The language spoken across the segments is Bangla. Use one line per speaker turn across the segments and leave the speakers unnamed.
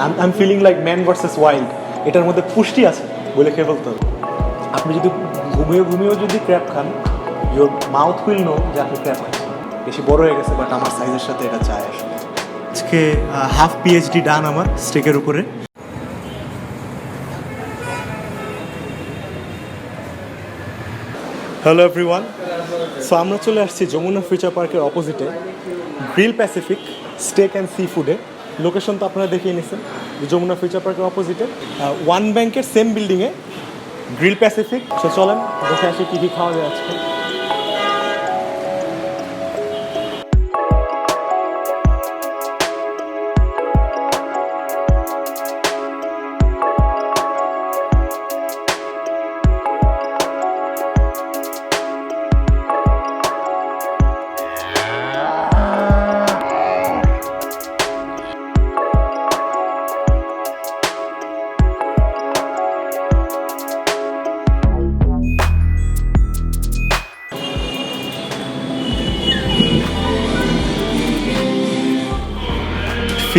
I am feeling like man versus wild. এটার মধ্যে পুষ্টি আছে বলে খেয়ে ফেলতে হবে। আপনি যদি ঘুমিয়েও যদি ক্র্যাপ খান, ইউর মাউথ উইল নো যে আপনি ক্র্যাপ খাচ্ছেন। বেশি বড় হয়ে গেছে, বাট আমার সাইজের সাথে এটা যায় আসলে। আজকে হাফ পিএইচডি ডান আমার স্টেকের উপরে। হ্যালো এভরিওয়ান, সো আমরা চলে আসছি যমুনা ফিউচার পার্কের অপোজিটে grill Pacific steak and sea ফুডে। লোকেশন তো আপনারা দেখিয়ে নিয়েছেন, যমুনা ফিউচার পার্কের অপোজিটে ওয়ান ব্যাংকের সেম বিল্ডিংয়ে গ্রিল প্যাসিফিক। সো চলেন দেখে আসি কী কী খাওয়া যায় আজকে।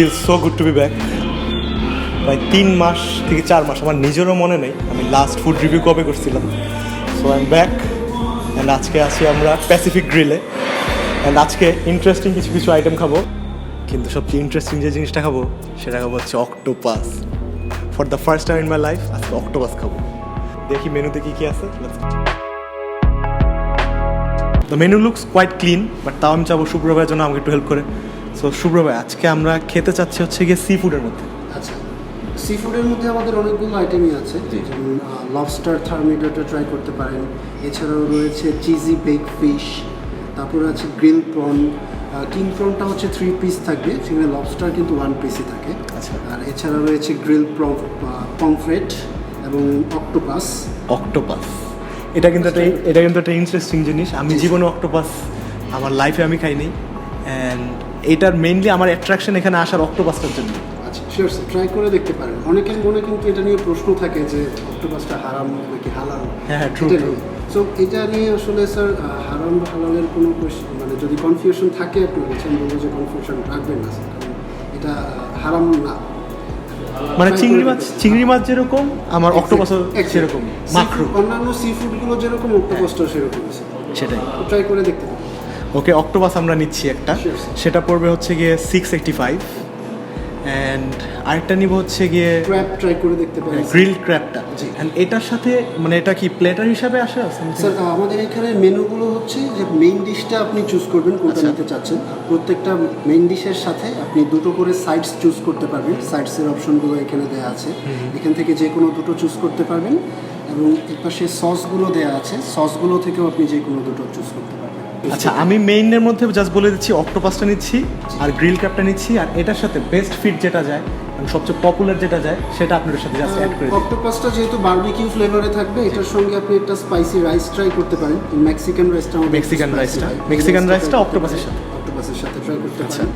Feels so good to be back. প্রায় 3 মাস থেকে 4 মাস, আমার নিজেরও মনে নেই আমি লাস্ট ফুড রিভিউ কবে করছিলাম। So I am back and আজকে আছি আমরা প্যাসিফিক গ্রিলে। অ্যান্ড আজকে ইন্টারেস্টিং কিছু আইটেম খাবো, কিন্তু সবচেয়ে ইন্টারেস্টিং যে জিনিসটা খাবো সেটা খাবো হচ্ছে octopus. For the first time in my life আজকে অক্টোপাস খাবো। দেখি মেনুতে কী কী আছে। The menu looks quite clean, but তাও আমি চাবো শুভ্র ভাইয়ের জন্য আমাকে একটু হেল্প করে। সো শুভ্র ভাই, আজকে আমরা খেতে চাচ্ছি হচ্ছে গিয়ে সি ফুডের মধ্যে।
আচ্ছা, সি ফুডের মধ্যে আমাদের অনেকগুলো আইটেমই আছে, যেমন লবস্টার থার্মিডোটা ট্রাই করতে পারেন। এছাড়াও রয়েছে চিজি বেক ফিশ, তারপরে আছে গ্রিল প্রন। কিং প্রনটা হচ্ছে 3 পিস থাকবে, সেখানে লবস্টার কিন্তু 1 পিসই থাকে।
আচ্ছা,
আর এছাড়া রয়েছে গ্রিল পমফ্রেট এবং অক্টোপাস।
এটা কিন্তু একটা ইন্টারেস্টিং জিনিস। আমি জীবনে অক্টোপাস আমার লাইফে আমি খাইনি, অ্যান্ড এটার মেইনলি আমার অ্যাট্রাকশন এখানে আসার অক্টোপাসটার জন্য।
আচ্ছা, শিওর স্যার, ট্রাই করে দেখতে পারেন। অনেকের মনে কিন্তু এটা নিয়ে প্রশ্ন থাকে যে অক্টোপাসটা হারাম নাকি হালাল।
হ্যাঁ, ট্রু।
সো এটা নিয়ে আসলে স্যার হারাম বা হালালের কোনো মানে যদি কনফিউশন থাকে আপনার কাছে, আমি বলবো যে কনফিউশন রাখবেন না স্যার, কারণ এটা হারাম না।
মানে চিংড়ি মাছ যেরকম আমার অক্টোপাসও সেরকম মাখরু।
অন্যান্য সি ফুডগুলো যেরকম অক্টোপাসটাও সেরকম,
সেটাই
ট্রাই করে দেখতে পারেন।
ওকে, অক্টোপাস আমরা নিচ্ছি একটা, সেটা পড়বে হচ্ছে গিয়ে 685, অ্যান্ড আরেকটা নিব হচ্ছে গিয়ে
ক্র্যাব ট্রাই করে দেখতে পারেন,
গ্রিল ক্র্যাবটা। অ্যান্ড এটার সাথে মানে এটা কি প্লেটার হিসাবে আসে?
স্যার আমাদের এখানে মেনুগুলো হচ্ছে যে মেইন ডিশটা আপনি চুজ করবেন কোনটা নিতে চাচ্ছেন। প্রত্যেকটা মেইন ডিশের সাথে আপনি 2টো করে সাইডস চুজ করতে পারবেন। সাইডসের অপশনগুলো এখানে দেওয়া আছে, এখান থেকে যে কোনো 2টো চুজ করতে পারবেন। এবং এর পাশে সসগুলো দেওয়া আছে, সসগুলো থেকেও আপনি যে কোনো 2টো চুজ করতে পারবেন।
আচ্ছা, আমি মেইনের মধ্যে জাস্ট বলে দিচ্ছি অক্টোপাসটা নিচ্ছি আর গ্রিল ক্র্যাবটা নিচ্ছি, আর এটার সাথে বেস্ট ফিট যেটা যায়, সবচেয়ে পপুলার যেটা যায় সেটা আপনাদের সাথে জাস্ট অ্যাড করে দিন।
অক্টোপাসটা যেহেতু বারবিকিউ ফ্লেভারে থাকবে, এটার সঙ্গে আপনি একটা স্পাইসি রাইস ট্রাই করতে পারেন। মেক্সিকান রাইসটা অক্টোপাসের সাথে ট্রাই করতে পারেন।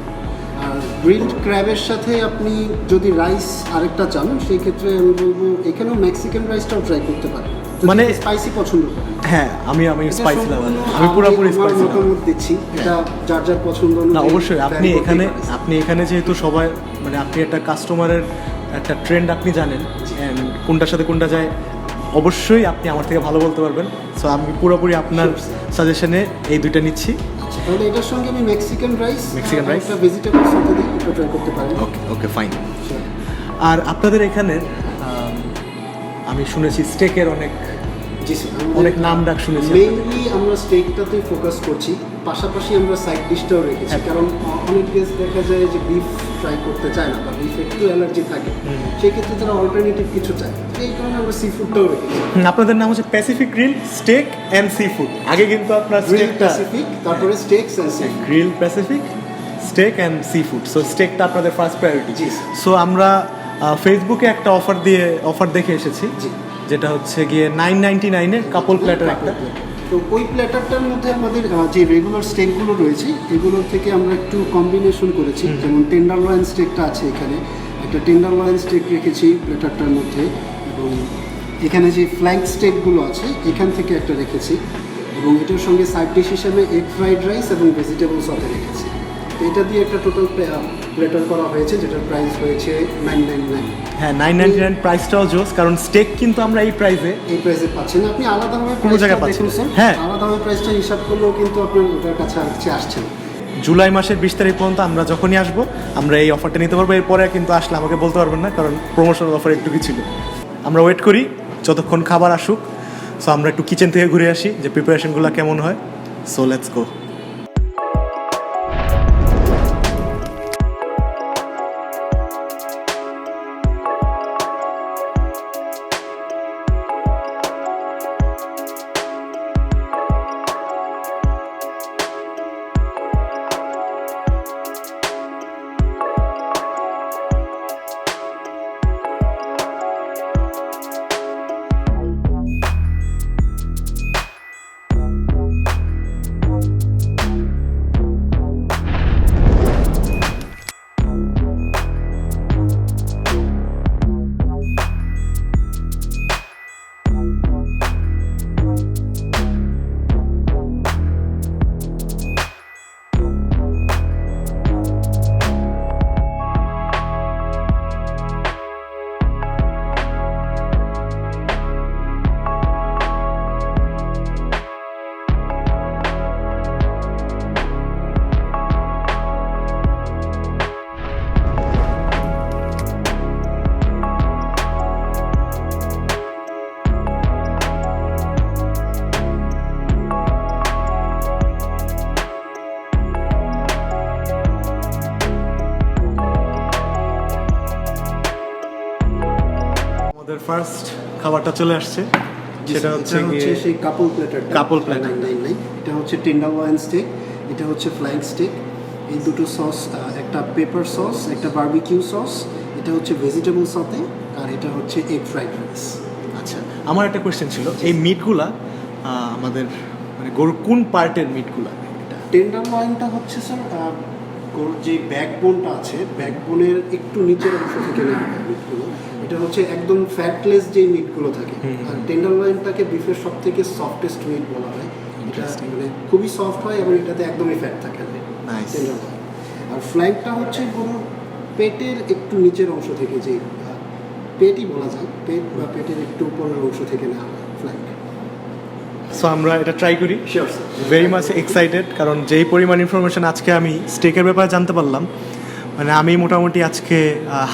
আর গ্রিলড ক্র্যাবের সাথে আপনি যদি রাইস আরেকটা চান, সেই ক্ষেত্রে আমি বলবো এখানেও মেক্সিকান রাইসটাও ট্রাই করতে পারেন, মানে স্পাইসি পছন্দ করেন।
হ্যাঁ, আমি স্পাইসি লাভার, আমি পুরোপুরি স্পাইসি
মতামত দিচ্ছি, এটা যার যার পছন্দ
না। অবশ্যই আপনি এখানে যেহেতু সবাই মানে আপনি একটা কাস্টমারের একটা ট্রেন্ড আপনি জানেন, কোনটার সাথে কোনটা যায়, অবশ্যই আপনি আমার থেকে ভালো বলতে পারবেন। সো আমি পুরোপুরি আপনার সাজেশনে এই দুইটা নিচ্ছি।
তাহলে এটার সঙ্গে আমি মেক্সিকান রাইস একটা ভেজিটেবল সাথে দিই, এটা ট্রাই করতে পারেন।
Okay fine. আর আপনাদের এখানে আমি শুনেছি স্টেকের অনেক নাম ডাক শুনেছি।
মেইনলি আমরা স্টেকটাতেই ফোকাস করছি, পাশাপাশি আমরা সাইড ডিশটাও রেখেছি, কারণ অনেক গেস্ট দেখা যায় যে বিফ ট্রাই করতে চায় না বা বিফ একটু অ্যালার্জি থাকে, সেক্ষেত্রে তারা অল্টারনেটিভ কিছু চায়, এই কারণে আমরা সি ফুডটাও রেখেছি।
আপনাদের নাম হচ্ছে Pacific grill steak and sea food. আগে কিন্তু আপনার
গ্রিল প্যাসিফিক, তারপরে steaks and sea food.
Grill Pacific, steak and sea food. So স্টেকটা আপনাদের ফার্স্ট প্রায়োরিটি। সো আমরা ফেসবুকে একটা অফার দেখে এসেছি, যেটা হচ্ছে গিয়ে 999-এর কাপল প্ল্যাটার একটা।
তো ওই প্ল্যাটারটার মধ্যে আমাদের যে রেগুলার স্টেকগুলো রয়েছে, এগুলোর থেকে আমরা একটু কম্বিনেশন করেছি। যেমন টেন্ডারলয়েন স্টেকটা আছে, এখানে একটা টেন্ডারলয়েন স্টেক রেখেছি প্ল্যাটারটার মধ্যে, এবং এখানে যে ফ্ল্যাঙ্ক স্টেকগুলো আছে এখান থেকে একটা রেখেছি, এবং এটার সঙ্গে সাইড ডিশ হিসেবে এগ ফ্রাইড রাইস এবং ভেজিটেবল সাথে রেখেছি। এটা দিয়ে একটা টোটাল প্লেটার করা হয়েছে, যেটার প্রাইস হয়েছে 999।
হ্যাঁ, 999 প্রাইসটাও জোস, কারণ স্টেক কিন্তু আমরা এই প্রাইসে
পাচ্ছেন। আপনি আলাদাভাবে
কোনো জায়গায় পাচ্ছেন না। হ্যাঁ,
আলাদাভাবে প্রাইসটা হিসাব করলেও কিন্তু আপনার ওটার কাছে আসছে না।
জুলাই মাসের 20 তারিখ পর্যন্ত আমরা যখনই আসবো আমরা এই অফারটা নিতে পারবো। এরপরে কিন্তু আসলে আমাকে বলতে পারবেন না, কারণ প্রমোশনাল অফার একটু কি ছিল। আমরা ওয়েট করি যতক্ষণ খাবার আসুক। সো আমরা একটু কিচেন থেকে ঘুরে আসি যে প্রিপারেশনগুলো কেমন হয়। So let's go. ফার্স্ট খাবারটা চলে আসছে, সেটা হচ্ছে
সেই কাপল প্লেটার।
Couple platter।
এটা হচ্ছে টেন্ডারলয়েন স্টেক, এটা হচ্ছে ফ্লাইং স্টেক। এই দুটো সস, একটা পেপার সস, একটা বারবিকিউ সস, এটা হচ্ছে ভেজিটেবল সতে, আর এটা হচ্ছে এগ ফ্রাইড রাইস।
আচ্ছা, আমার একটা কোয়েশ্চেন ছিল, এই মিটগুলা আমাদের মানে গরুর কোন পার্টের মিটগুলা? এটা
টেন্ডারলয়েনটা হচ্ছে স্যার গরুর যে ব্যাকবোনটা আছে, ব্যাকবোনের একটু নিচের অংশ থেকে নেওয়া হয় মিটগুলো। এটা হচ্ছে একদম ফ্যাটলেস যে মিটগুলো থাকে। আর টেন্ডারলয়েনটাকে বিফের সব থেকে সফটেস্ট মিট বলা হয়। এটা মানে খুবই সফট হয় এবং এটাতে একদমই ফ্যাট থাকে না টেন্ডারলয়েন। আর ফ্ল্যাঙ্কটা হচ্ছে গরুর পেটের একটু নিচের অংশ থেকে, যে পেটই বলা যায়, পেট বা পেটের একটু উপরের অংশ থেকে নেওয়া হয় ফ্ল্যাঙ্ক।
সো আমরা এটা ট্রাই করি।
Sure sir,
very much excited, কারণ যেই পরিমাণ ইনফরমেশন আজকে আমি স্টেকের ব্যাপারে জানতে পারলাম, মানে আমি মোটামুটি আজকে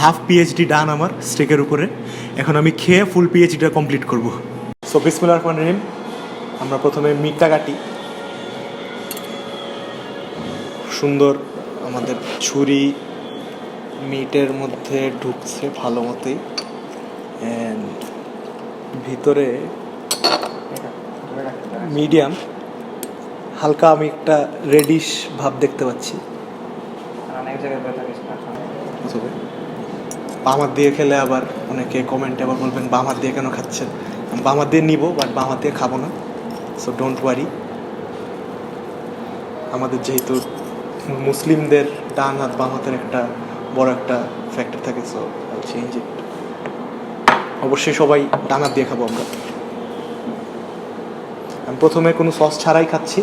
হাফ পিএইচডি ডান আমার স্টেকের উপরে। এখন আমি খেয়ে ফুল পিএইচডিটা কমপ্লিট করব। সো বিসমিল্লাহির রহমানির রহিম। আমরা প্রথমে মিটটা কাটি। সুন্দর আমাদের ছুরি মিটের মধ্যে ঢুকছে ভালো মতোই, অ্যান্ড ভিতরে মিডিয়াম হালকা আমি একটা রেডিশ ভাব দেখতে পাচ্ছি। বাম হাত দিয়ে খেলে আবার অনেকে কমেন্টে আবার বলবেন বাম হাত দিয়ে কেন খাচ্ছেন। আমি বাম হাত দিয়ে নিব, বাট বাম হাত দিয়ে খাবো না। So don't worry. আমাদের যেহেতু মুসলিমদের ডান হাত বাম হাতের একটা বড় একটা ফ্যাক্টর থাকে, সো চেঞ্জ ইট। অবশ্যই সবাই ডান হাত দিয়ে খাবো আমরা। আমি প্রথমে কোনো সস ছাড়াই খাচ্ছি,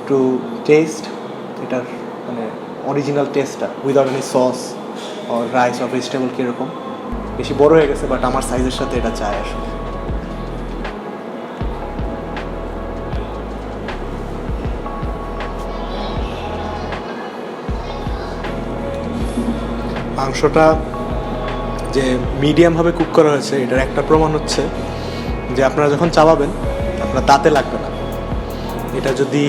টু টেস্ট এটার মানে অরিজিনাল টেস্টটা উইদাউট এনি সস আর রাইস আর ভেজিটেবল কীরকম। বেশি বড় হয়ে গেছে, বাট আমার সাইজের সাথে এটা চায় আসলে। মাংসটা যে মিডিয়ামভাবে কুক করা হয়েছে, এটার একটা প্রমাণ হচ্ছে যে আপনারা যখন চাবাবেন আপনার দাঁতে লাগবে না। এটা যদি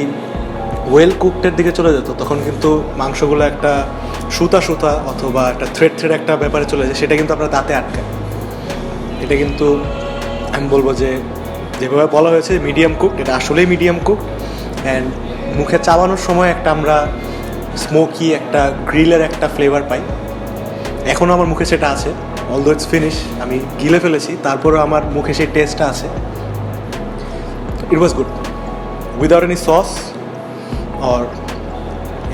ওয়েল কুকডের দিকে চলে যেত তখন কিন্তু মাংসগুলো একটা সুতা সুতা অথবা একটা থ্রেড একটা ব্যাপারে চলে যায়, সেটা কিন্তু আপনার দাঁতে আটকায়। এটা কিন্তু আমি বলবো যে যেভাবে বলা হয়েছে মিডিয়াম কুক, এটা আসলেই মিডিয়াম কুক। অ্যান্ড মুখে চাবানোর সময় একটা আমরা স্মোকি একটা গ্রিলের একটা ফ্লেভার পাই। এখনও আমার মুখে সেটা আছে, অলদো ইটস ফিনিশ, আমি গিলে ফেলেছি, তারপরেও আমার মুখে সেই টেস্টটা আছে। It was good without any sauce or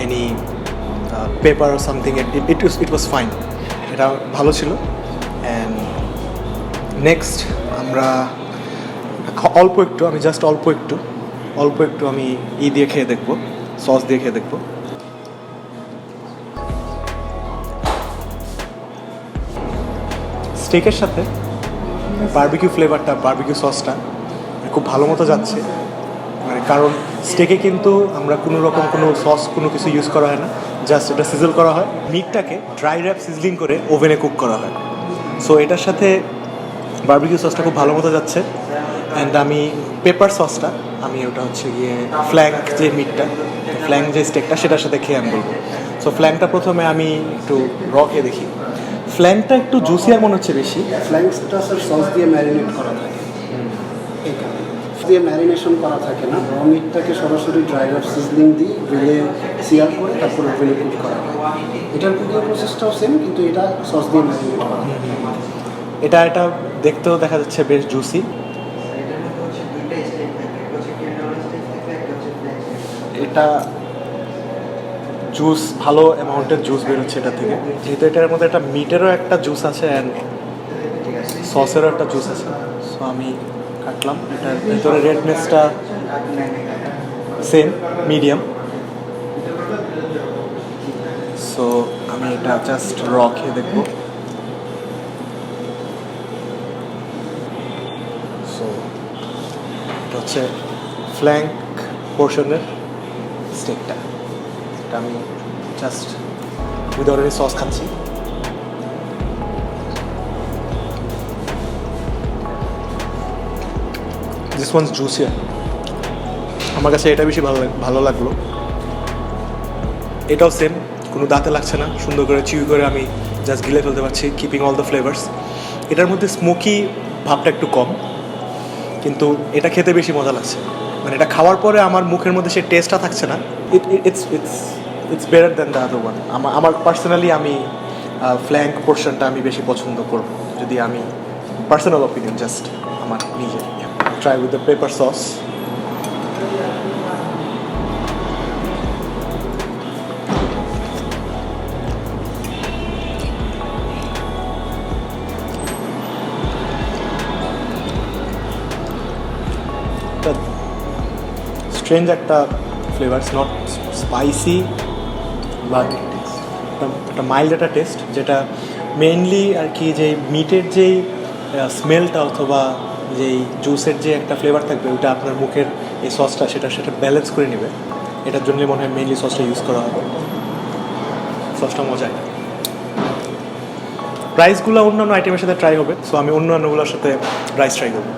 any paper or something. It was fine. এটা ভালো ছিল। অ্যান্ড নেক্সট আমরা অল্প একটু, আমি জাস্ট অল্প একটু আমি দিয়ে খেয়ে দেখবো, সস দিয়ে খেয়ে দেখবো। স্টেকের সাথে বারবিকিউ ফ্লেভারটা, বারবিকিউ সসটা খুব ভালো মতো যাচ্ছে। মানে কারণ স্টেকে কিন্তু আমরা কোনো রকম কোনো সস কোনো কিছু ইউজ করা হয় না, জাস্ট এটা সিজল করা হয়। মিটটাকে ড্রাই র্যাপ সিজলিং করে ওভেনে কুক করা হয়। সো এটার সাথে বারবিকিউ সসটা খুব ভালো মতো যাচ্ছে। অ্যান্ড আমি পেপার সসটা আমি ওটা হচ্ছে গিয়ে ফ্ল্যাঙ্ক যে মিটটা, ফ্ল্যাঙ্ক যে স্টেকটা সেটার সাথে খেয়ে আমি বলবো। সো ফ্ল্যাঙ্কটা প্রথমে আমি একটু র খেয়ে দেখি। ফ্ল্যাঙ্কটা একটু জুসিয়ার মনে হচ্ছে বেশি।
ফ্ল্যাঙ্কসটা স্যার সস দিয়ে ম্যারিনেট করা থাকে, দিয়ে ম্যারিনেশন করা থাকে না, র মিটটাকে সরাসরি ড্রাই র্যাপ সিজলিং দিয়ে গ্রিলে সিয়ার করে তারপর ওভেনে কুক করা হয়। এটার কুকিং প্রসেসটাও সেম, কিন্তু এটা সস দিয়ে ম্যারিনেট করা হয়।
এটা দেখতেও দেখা যাচ্ছে বেশ জুসি। এটা জুস ভালো অ্যামাউন্টের জুস বেরোচ্ছে এটা থেকে, যেহেতু এটার মধ্যে একটা মিটেরও একটা জুস আছে অ্যান্ড সসেরও একটা জুস আছে। সো আমি কাটলাম, এটার ভিতরে রেডনেসটা সেম মিডিয়াম। সো আমি এটা জাস্ট র খেয়ে দেখবো। সো এটা হচ্ছে ফ্ল্যাঙ্ক পোর্শনের স্টেকটা, এটা আমি জাস্ট উইদাউট এনি সস খাচ্ছি। This one's juicier. আমার কাছে এটা বেশি ভালো লাগলো। এটাও সেম, কোনো দাঁতে লাগছে না, সুন্দর করে চিউ করে আমি জাস্ট গিলে ফেলতে পারছি, কিপিং অল দ্য ফ্লেভার্স। এটার মধ্যে স্মোকি ভাবটা একটু কম, কিন্তু এটা খেতে বেশি মজা লাগছে। মানে এটা খাওয়ার পরে আমার মুখের মধ্যে সেই টেস্টটা থাকছে না। It's better than the other one. আমার পার্সোনালি আমি ফ্ল্যাঙ্ক পোর্শনটা আমি বেশি পছন্দ করব, যদি আমি পার্সোনাল অপিনিয়ন জাস্ট আমার নিজের। Try with the paper sauce. Strange একটা ফ্লেভার, নট স্পাইসি, বাট একটা মাইল্ড একটা টেস্ট, যেটা মেইনলি আর কি যে মিটের যেই স্মেলটা অথবা যেই জুসের যে একটা ফ্লেভার থাকবে ওটা আপনার মুখের এই সসটা সেটা ব্যালেন্স করে নেবে। এটার জন্য মনে হয় মেইনলি সসটা ইউজ করা হবে। সসটা মজায়। রাইসগুলো অন্যান্য আইটেমের সাথে ট্রাই হবে, সো আমি অন্যান্যগুলোর সাথে রাইস ট্রাই করবো।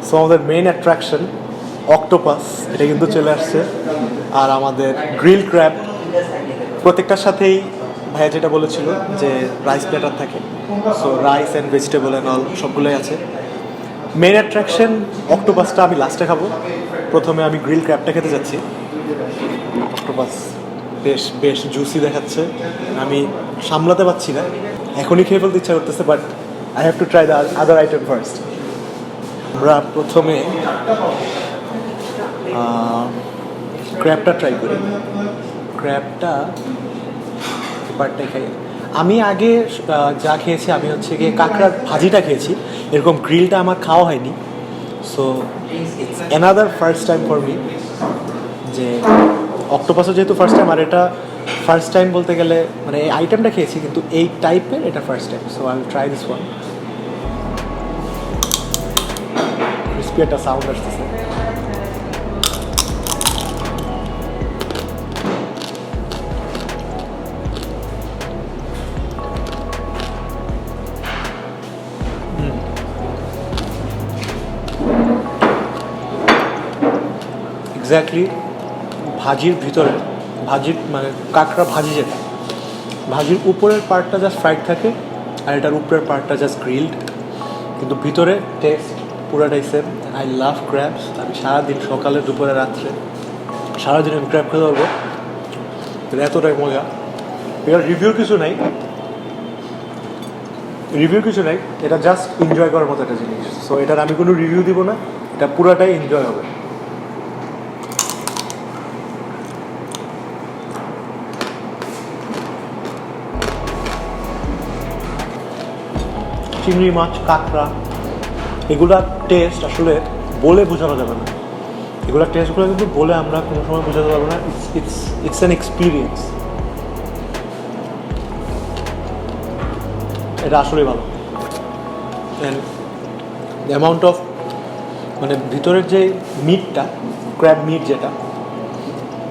সো আমাদের মেইন অ্যাট্রাকশন অক্টোপাস, এটা কিন্তু চলে আসছে। আর আমাদের গ্রিল ক্র্যাব, প্রত্যেকটার সাথেই ভাইয়া যেটা বলেছিল যে রাইস প্লেটার থাকে, so rice and vegetable and all সবগুলোই আছে। মেইন অ্যাট্রাকশন অক্টোপাসটা আমি লাস্টে খাবো, প্রথমে আমি গ্রিল ক্র্যাবটা খেতে যাচ্ছি। অক্টোপাস বেশ জুসি দেখাচ্ছে, আমি সামলাতে পারছি না, এখনই খেয়ে ফেলতে ইচ্ছা করতেছে, but I have to try the other item first. আমরা প্রথমে ক্র্যাবটা ট্রাই করি। ক্র্যাবটা পার্টটাই খাই। আমি আগে যা খেয়েছি আমি হচ্ছে গিয়ে কাঁকড়ার ভাজিটা খেয়েছি, এরকম গ্রিলটা আমার খাওয়া হয়নি। So it's another first time for me, যে অক্টোপাসও যেহেতু ফার্স্ট টাইম, আর এটা ফার্স্ট টাইম বলতে গেলে মানে এই আইটেমটা খেয়েছি কিন্তু এই টাইপের এটা first time. So I will try this one. Crispy একটা সাউন্ড আসতেছে। এক্স্যাক্টলি ভাজির ভিতরে, ভাজির মানে কাঁকড়া ভাজি যেটা, ভাজির উপরের পার্টটা জাস্ট ফ্রাইড থাকে আর এটার উপরের পার্টটা জাস্ট গ্রিলড, কিন্তু ভিতরে টেস্ট পুরাটাই সেম। I love crabs. আমি সারাদিন সকালে দুপুরে রাত্রে সারাদিন আমি ক্র্যাব খেতে পারবো, এতটাই মজা। এটার রিভিউ কিছু নাই, এটা জাস্ট এনজয় করার মতো একটা জিনিস। সো এটার আমি কোনো রিভিউ দিব না, এটা পুরাটাই এনজয় হবে। চিংড়ি মাছ, কাঁকড়া, এগুলার টেস্ট আসলে বলে বোঝানো যাবে না। এগুলোর টেস্টগুলো কিন্তু বলে আমরা কোনো সময় বোঝাতে পারবো না। It's an experience. এটা আসলেই ভালো। অ্যান্ড দ্য অ্যামাউন্ট অফ মানে ভিতরের যে মিটটা, ক্র্যাব মিট যেটা,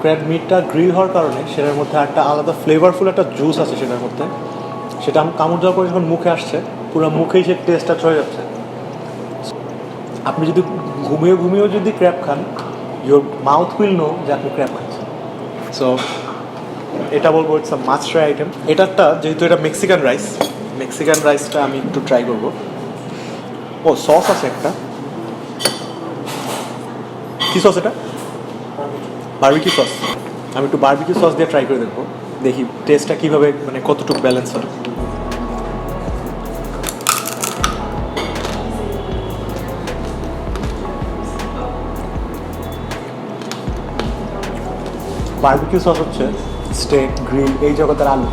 ক্র্যাব মিটটা গ্রিল হওয়ার কারণে সেটার মধ্যে একটা আলাদা ফ্লেভারফুল একটা জুস আছে সেটার মধ্যে, সেটা আমি কামড় দেওয়ার পরে যখন মুখে আসছে পুরো মুখেই সে টেস্টটা চলে যাচ্ছে। আপনি যদি ঘুমিয়েও যদি ক্র্যাব খান, ইউর মাউথ উইল নো যে আপনি ক্র্যাব খাচ্ছেন। সো এটা বলবো it's a must try item. এটারটা যেহেতু এটা মেক্সিকান রাইসটা আমি একটু ট্রাই করবো। ও সস আছে একটা, কী সস এটা? Barbecue sauce. আমি একটু বারবিকিউ সস দিয়ে ট্রাই করে দেখবো, দেখি টেস্টটা কীভাবে মানে কতটুকু ব্যালেন্স হয়। বারবিকিউ সস হচ্ছে স্টেক, গ্রিল, এই জগতের আলু,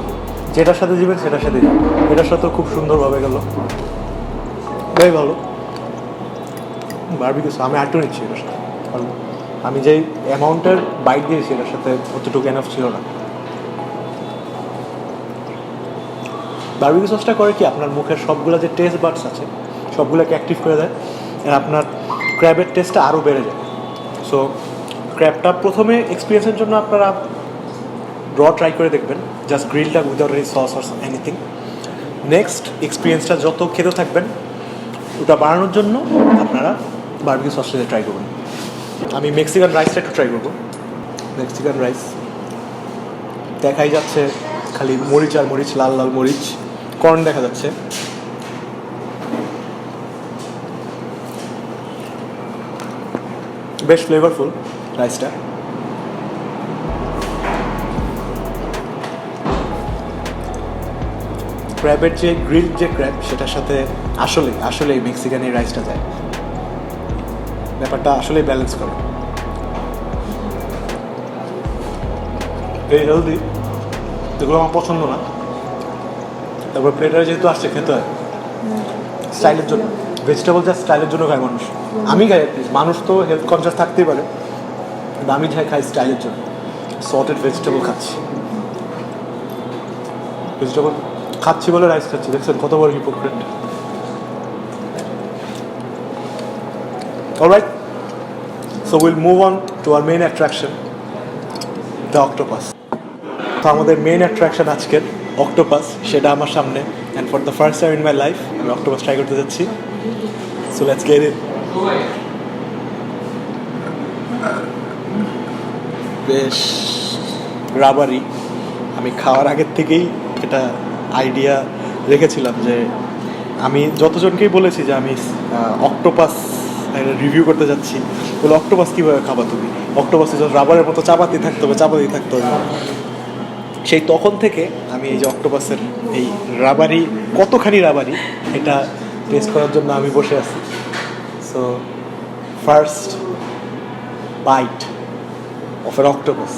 যেটার সাথে দিবেন সেটার সাথে যাবে। এটার সাথেও খুব সুন্দরভাবে গেল, বেশ ভালো। বারবিকিউ সস আমি আরেকটু নিচ্ছি এটার সাথে, কারণ আমি যেই অ্যামাউন্টের বাইট দিয়েছি এটার সাথে অতটুকু এনাফ ছিল না। বারবিকিউ সসটা করে কি, আপনার মুখের সবগুলো যে টেস্ট বাডস আছে সবগুলোকে অ্যাক্টিভ করে দেয়, আর আপনার ক্র্যাবের টেস্টটা আরও বেড়ে যায়। সো ক্র্যাবটা প্রথমে এক্সপিরিয়েন্সের জন্য আপনারা র ট্রাই করে দেখবেন, জাস্ট গ্রিলটা without any sauce or anything. Next এক্সপিরিয়েন্সটা যত খেতে থাকবেন ওটা বাড়ানোর জন্য আপনারা বারবিকিউ সসটা ট্রাই করবেন। আমি মেক্সিকান রাইসটা একটু ট্রাই করবো। মেক্সিকান রাইস দেখাই যাচ্ছে খালি মরিচ আর মরিচ, লাল লাল মরিচ, কর্ন দেখা যাচ্ছে। বেশ ফ্লেভারফুল রাইসটা। ক্র্যাবের যে গ্রিল যে ক্র্যাব সেটার সাথে আসলে মেক্সিকান এই রাইসটা যায়, ব্যাপারটা আসলেই ব্যালেন্স করে। ভেরি হেলদি, এগুলো আমার পছন্দ না। তারপর প্লেটারে যেহেতু আসছে খেতে হয় স্টাইলের জন্য, ভেজিটেবল যা স্টাইলের জন্য খায় মানুষ, আমি খাই অ্যাটলিস্ট। মানুষ তো হেলথ কনসিয়াস থাকতেই পারে, কিন্তু আমি খাই স্টাইলের জন্য। সল্টেড ভেজিটেবল খাচ্ছি, ভেজিটেবল খাচ্ছি বলে রাইস খাচ্ছি, দেখছেন কত বড় hypocrite. Alright, so will move on to our main attraction, the octopus. তো আমাদের মেইন অ্যাট্রাকশন আজকের অক্টোপাস, সেটা আমার সামনে, and for the first time in my life আমি অক্টোপাস ট্রাই করতে যাচ্ছি। So let's get it. বেশ রাবারি। আমি খাওয়ার আগের থেকেই এটা আইডিয়া রেখেছিলাম যে আমি যতজনকেই বলেছি যে আমি অক্টোপাস রিভিউ করতে যাচ্ছি, বলে অক্টোপাস কীভাবে খাবা তুমি, অক্টোপাসে যখন রাবারের মতো চাপাতি থাকতে হবে। সেই তখন থেকে আমি এই যে অক্টোপাসের এই রাবারি, কতখানি রাবারি এটা টেস্ট করার জন্য আমি বসে আছি। So first bite of an octopus,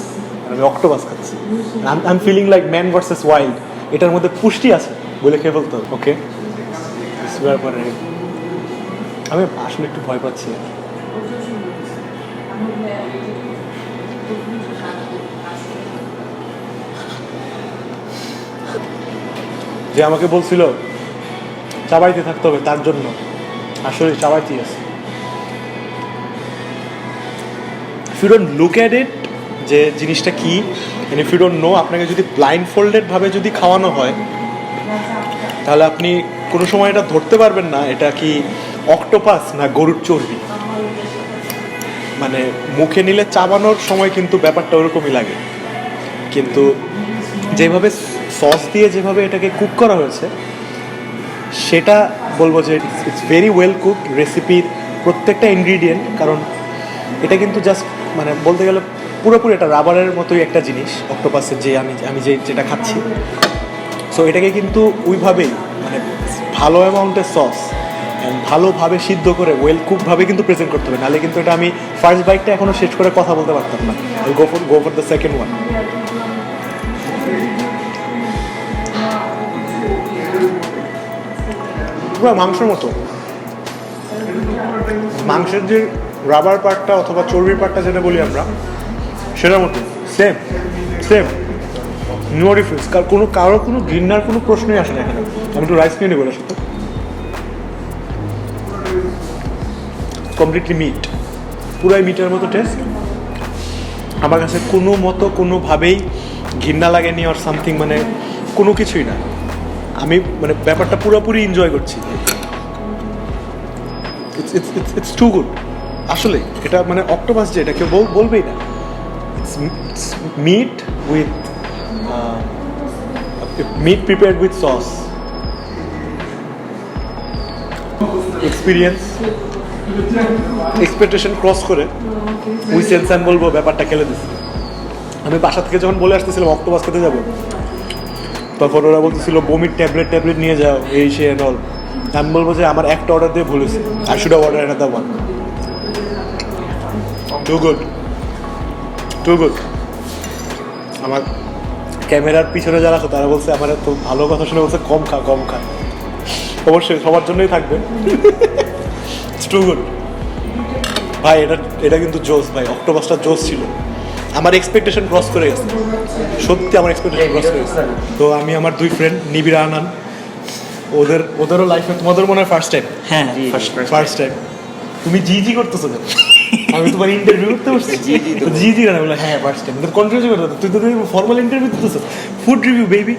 আমি অক্টোপাস খাচ্ছি। I am feeling like man versus wild. এটার মধ্যে পুষ্টি আছে বলে খেয়ে ফেলতে হবে। ওকে, পরে আমি আসলে একটু ভয় পাচ্ছি। যে আমাকে বলছিল চাবাইতে থাকতে হবে, তার জন্য আসলে চাবাইতে আছে। If you don't look at it যে জিনিসটা কি, and if you don't know, আপনাকে যদি ব্লাইন্ড ফোল্ডেড ভাবে যদি খাওয়ানো হয় তাহলে আপনি কোনো সময় এটা ধরতে পারবেন না এটা কি অক্টোপাস না গরুর চর্বি। মানে মুখে নিলে চাবানোর সময় কিন্তু ব্যাপারটা ওরকমই লাগে, কিন্তু যেভাবে সস দিয়ে যেভাবে এটাকে কুক করা হয়েছে সেটা বলবো যে ইটস ভেরি ওয়েল কুকড। রেসিপির প্রত্যেকটা ইনগ্রিডিয়েন্ট, কারণ এটা কিন্তু জাস্ট মানে বলতে গেলে পুরোপুরি এটা রাবারের মতোই একটা জিনিস অক্টোপাসের, যে আমি যেটা খাচ্ছি। সো এটাকে কিন্তু ওইভাবেই মানে ভালো অ্যামাউন্টের সস ভালোভাবে সিদ্ধ করে ওয়েল কুকভাবে কিন্তু প্রেজেন্ট করতে হবে, নাহলে কিন্তু এটা আমি ফার্স্ট বাইটটা এখনও শেষ করে কথা বলতে পারতাম না। Go for the second one. পুরো মাংসের মতো, মাংসের যে রাবার পার্টটা অথবা চর্বির পার্টটা যেটা বলি আমরা, সেটার মতো সেম। নো ডিফারেন্স, কারোর কোনো ঘৃণার কোনো প্রশ্নই আসে না এখানে। আমি একটু রাইস নিয়ে নেবো এর সাথে। কমপ্লিটলি মিট, পুরাই মিটের মতো টেস্ট। আমার কাছে কোনোভাবেই ঘৃণা লাগেনি আর সামথিং, মানে কোনো কিছুই না। আমি মানে ব্যাপারটা পুরোপুরি এনজয় করছি। ইটস টু গুড আসলে। এটা মানে অক্টোপাস যে এটা কেউ বলবেই না। It's meat with meat prepared with sauce. Expectation cross করে উই সেন্সান বলবো ব্যাপারটা খেলে দিচ্ছি। আমি বাসা থেকে যখন বলে আসতেছিলাম অক্টোপাস খেতে যাবো, তখন ওরা বলতেছিল বমির ট্যাবলেট নিয়ে যাও, এই সে অল। আমি বলবো যে আমার একটা অর্ডার দিয়ে ভুল হয়েছে, I should have order another one. Too good. আমার ক্যামেরার পিছনে যারা আছে তারা বলছে আমার তো ভালো কথা শুনে বলছে কম খা। অবশ্যই সবার জন্যই থাকবে। টু গুড ভাই। এটা কিন্তু জোস ভাই, অক্টোপাসটা জোস ছিল। আমার এক্সপেকটেশন ক্রস করে গেছে, সত্যি আমার এক্সপেকটেশন ক্রস করে গেছে। তো আমি আমার দুই ফ্রেন্ড নিবিড় আনান, ওদেরও লাইফে, তোমাদের মনে হয় ফার্স্ট টাইম?
হ্যাঁ,
ফার্স্ট টাইম। তুমি জি করতেছো কেন? আমি তোমার ইন্টারভিউ করতে বসছি, জি কেন বলে? হ্যাঁ ফার্স্ট টাইম। তোর কন্ট্রোল করতে, তুই তো ফর্মাল ইন্টারভিউ দিতেছো, ফুড রিভিউ বেবি।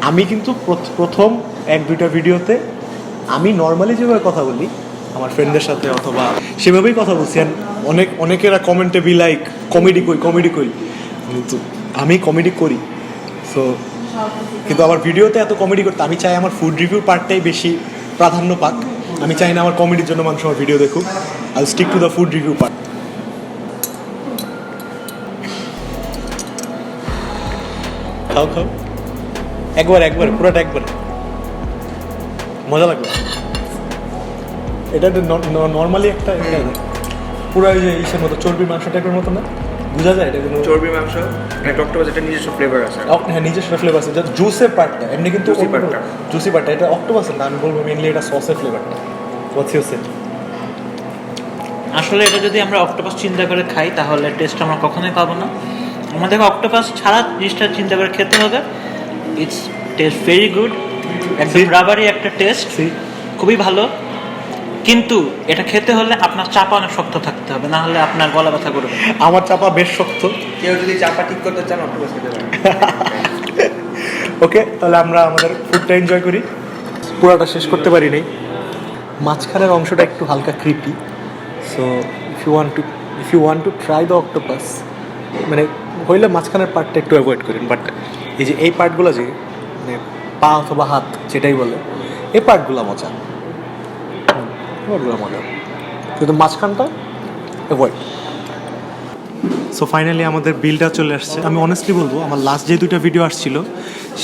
আমি কিন্তু প্রথম 1-2টা ভিডিওতে আমি নর্মালি যেভাবে কথা বলি আমার ফ্রেন্ডদের সাথে অথবা সেভাবেই কথা বলছি। অনেকেরা কমেন্টে বি লাইক কমেডি কই, কিন্তু আমি কমেডি করি। সো কিন্তু আমার ভিডিওতে এত কমেডি করতে আমি চাই আমার ফুড রিভিউ পার্টটাই বেশি প্রাধান্য পাক। আমি চাই না আমার কমেডির জন্য মানুষ আমার ভিডিও দেখুক। I stick to the food review part. খাও একবার পুরোটা একবার, মজা লাগবে। এটা নর্মালি একটা পুরো ইসের মতো চর্বির মাংস টাইপের মতো না, বোঝা যায় এটা কোনো
চর্বির মাংস, একটা অক্টোপাস, এটা নিজস্ব ফ্লেভার আছে।
হ্যাঁ নিজস্ব ফ্লেভার আছে, যা জুসের পার্টটা এমনি কিন্তু জুসি পার্টটা এটা অক্টোপাসের না। আমি বলবো মেনলি এটা সসের ফ্লেভারটা। What's your sense?
আসলে এটা যদি আমরা অক্টোপাস চিন্তা করে খাই তাহলে টেস্ট আমরা কখনোই পাবো না। আমাদের অক্টোপাস ছাড়া জিনিসটা চিন্তা করে খেতে হবে। ইটস টেস্ট ভেরি গুড, একদম রাবারি একটা টেস্ট, খুবই ভালো। কিন্তু এটা খেতে হলে আপনার চাপা অনেক শক্ত থাকতে হবে, না হলে আপনার গলা ব্যথা করবে।
আমার চাপা বেশ শক্ত।
কেউ যদি চাপা ঠিক করতে চান অক্টোপাস খেতে পারেন।
ওকে, তাহলে আমরা আমাদের ফুডটা এনজয় করি। পুরোটা শেষ করতে পারি নাই, মাঝখানের অংশটা একটু হালকা creepy. So if you want to try the octopus, মানে হইলে মাঝখানের পার্টটা একটু অ্যাভয়েড করেন। বাট এই যে এই পার্টগুলো যে মানে পা অথবা হাত যেটাই বলে, এই পার্টগুলো মজা, কিন্তু মাঝখানটা অ্যাভয়েড। সো ফাইনালি আমাদের বিলটা চলে আসছে। আমি অনেস্টলি বলবো আমার লাস্ট যে 2টা ভিডিও আসছিল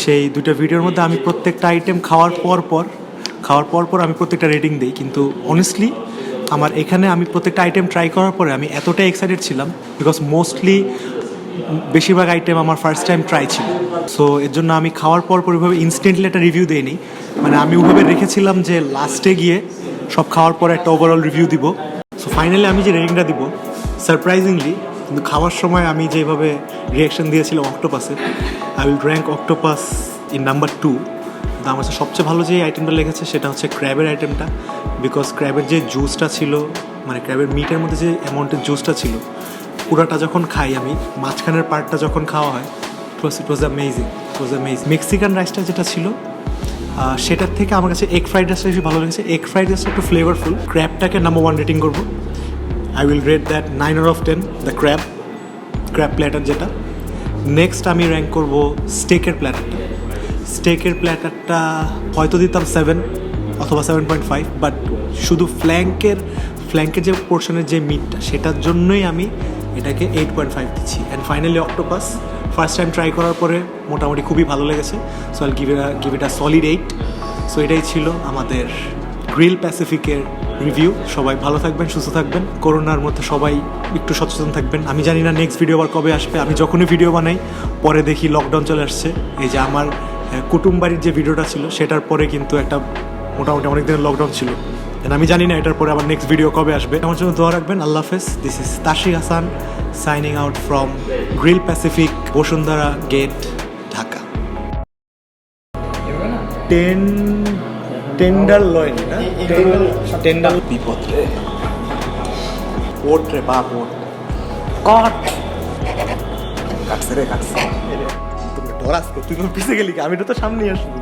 সেই 2টা ভিডিওর মধ্যে আমি প্রত্যেকটা আইটেম খাওয়ার পর আমি প্রত্যেকটা রেটিং দিই। কিন্তু অনেস্টলি আমার এখানে আমি প্রত্যেকটা আইটেম ট্রাই করার পরে আমি এতটাই এক্সাইটেড ছিলাম, বিকজ মোস্টলি বেশিরভাগ আইটেম আমার ফার্স্ট টাইম ট্রাই ছিল। সো এর জন্য আমি খাওয়ার পর ওইভাবে ইনস্ট্যান্টলি একটা রিভিউ দিইনি, মানে আমি ওইভাবে রেখেছিলাম যে লাস্টে গিয়ে সব খাওয়ার পর একটা ওভারঅল রিভিউ দিব। সো ফাইনালি আমি যে রেটিংটা দিব সারপ্রাইজিংলি, কিন্তু খাওয়ার সময় আমি যেভাবে রিয়াকশন দিয়েছিলাম অক্টোপাসের, I will rank octopus in number 2। কিন্তু আমার সবচেয়ে ভালো যে আইটেমটা লেগেছে সেটা হচ্ছে ক্র্যাবের আইটেমটা, বিকজ ক্র্যাবের যে জুসটা ছিল, মানে ক্র্যাবের মিটের মধ্যে যে অ্যামাউন্টের জুসটা ছিল, পুরাটা যখন খাই আমি, মাঝখানের পার্টটা যখন খাওয়া হয়, ইট ওয়াজ অ্যামেজিং। মেক্সিকান রাইসটা যেটা ছিল সেটার থেকে আমার কাছে এগ ফ্রাইড রাইসটা বেশি ভালো লেগেছে। এগ ফ্রাইড রাইসটা একটু ফ্লেভারফুল। ক্র্যাবটাকে নাম্বার 1 রেটিং করবো। I will rate that 9/10, the crab platter যেটা। নেক্সট আমি র্যাঙ্ক করবো স্টেকের প্ল্যাটারটা হয়তো দিতাম 7 অথবা 7.5, বাট শুধু ফ্ল্যাঙ্কের যে পোর্শনের যে মিটটা সেটার জন্যই আমি এটাকে 8.5 দিচ্ছি। And finally octopus first time try করার পরে মোটামুটি খুবই ভালো লেগেছে। So I give it a solid 8। So এটাই ছিল আমাদের গ্রিল প্যাসিফিকের রিভিউ। সবাই ভালো থাকবেন, সুস্থ থাকবেন, করোনার মধ্যে সবাই একটু সচেতন থাকবেন। আমি জানি না নেক্সট ভিডিও আবার কবে আসবে। আমি যখনই ভিডিও বানাই পরে দেখি লকডাউন চলে আসছে। এই যে আমার কুটুমবাড়ির যে ভিডিওটা ছিল সেটার পরে কিন্তু একটা মোটামুটি অনেক দিনের লকডাউন ছিল। আমি জানি না এটার পরে আবার নেক্সট ভিডিও কবে আসবে। আমার জন্য দোয়া রাখবেন। আল্লাহ হাফেজ। This is Tashik Hasan signing out from grill Pacific, Bashundhara gate, Dhaka. Tender লয়েন না টেন্ডার বিপদ রে ওট রে বাপ ওট
কট
কাটছে রে কাটছে ডরাস তুই তো পিছিয়ে গেলি কি? আমি তো সামনে আসবো